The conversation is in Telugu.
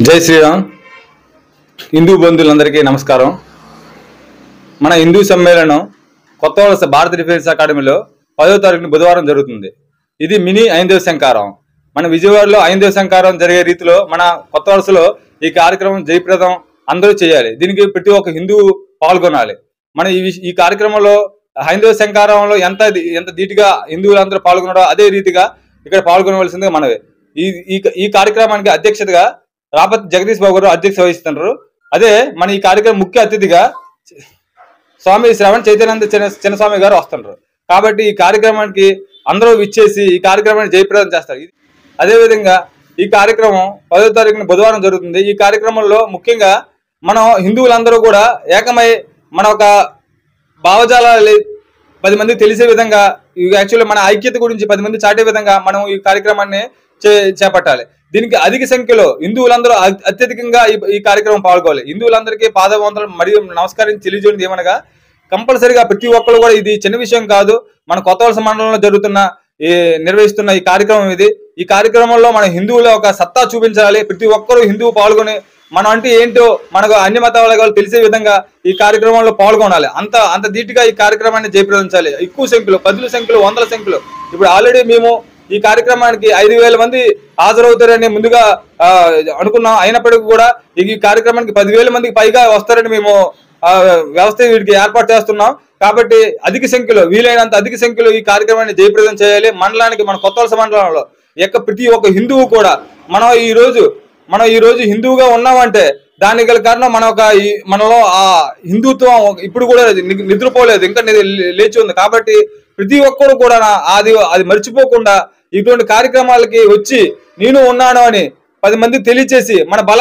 జై శ్రీరామ్. హిందూ బంధువులందరికీ నమస్కారం. మన హిందూ సమ్మేళనం కొత్త వలస భారత డిఫెన్స్ అకాడమీలో 10వ తారీఖున బుధవారం జరుగుతుంది. ఇది మినీ ఐందవ శంకారం. మన విజయవాడలో ఐందవ శంకారం జరిగే రీతిలో మన కొత్త వలసలో ఈ కార్యక్రమం జయప్రదం అందరూ చేయాలి. దీనికి ప్రతి ఒక్క హిందువు పాల్గొనాలి. మన ఈ కార్యక్రమంలో ఐందవ శంకారంలో ఎంత ధీటుగా హిందువులందరూ పాల్గొన్నారో అదే రీతిగా ఇక్కడ పాల్గొనవలసిందిగా మనవి. ఈ కార్యక్రమానికి అధ్యక్షతగా రాపతి జగదీష్ బాబు గారు అధ్యక్షత వహిస్తున్నారు. అదే మన ఈ కార్యక్రమం ముఖ్య అతిథిగా స్వామి శ్రవణ్ చైతన్యానంద చిన్నస్వామి గారు వస్తున్నారు. కాబట్టి ఈ కార్యక్రమానికి అందరూ విచ్చేసి ఈ కార్యక్రమాన్ని జయప్రదం చేస్తారు. అదేవిధంగా ఈ కార్యక్రమం 10వ తారీఖున బుధవారం జరుగుతుంది. ఈ కార్యక్రమంలో ముఖ్యంగా మనం హిందువులందరూ కూడా ఏకమై మన ఒక భావజాలాలు 10 మందికి తెలిసే విధంగా, యాక్చువల్లీ మన ఐక్యత గురించి 10 మంది చాటే విధంగా మనం ఈ కార్యక్రమాన్ని చేపట్టాలి. దీనికి అధిక సంఖ్యలో హిందువులందరూ అత్యధికంగా ఈ కార్యక్రమం పాల్గొవాలి. హిందువులందరికీ పాదవందనం మరియు నమస్కారం తెలియజేయడం ఏమనగా, కంపల్సరిగా ప్రతి ఒక్కరు కూడా, ఇది చిన్న విషయం కాదు, మన కొత్త వలస మండలంలో నిర్వహిస్తున్న ఈ కార్యక్రమం ఇది. ఈ కార్యక్రమంలో మన హిందువుల ఒక సత్తా చూపించాలి. ప్రతి ఒక్కరూ హిందువు పాల్గొని మనం అంటే ఏంటో మనకు అన్ని మతాల వాళ్ళు తెలిసే విధంగా ఈ కార్యక్రమంలో పాల్గొనాలి. అంత ధీటుగా ఈ కార్యక్రమాన్ని జయప్రదించాలి. ఎక్కువ సంఖ్యలో, 10ల సంఖ్యలో, 100ల సంఖ్యలో. ఇప్పుడు ఆల్రెడీ మేము ఈ కార్యక్రమానికి 5,000 మంది హాజరవుతారని ముందుగా అనుకున్నాం. అయినప్పటికీ కూడా ఈ కార్యక్రమానికి 10,000 మందికి పైగా వస్తారని మేము వ్యవస్థ వీటికి ఏర్పాటు చేస్తున్నాం. కాబట్టి అధిక సంఖ్యలో, వీలైనంత అధిక సంఖ్యలో ఈ కార్యక్రమాన్ని జయప్రదం చేయాలి. మండలానికి, మన కొత్త వలస మండలంలో ప్రతి ఒక్క హిందువు కూడా మనం ఈ రోజు హిందువుగా ఉన్నామంటే దానికి గల కారణం మనలో ఆ హిందుత్వం ఇప్పుడు కూడా నిద్రపోలేదు, ఇంకా లేచి ఉంది. కాబట్టి ప్రతి ఒక్కరు కూడా అది మర్చిపోకుండా ఇటువంటి కార్యక్రమాలకి వచ్చి నేను ఉన్నాను అని 10 మందికి తెలియచేసి మన బల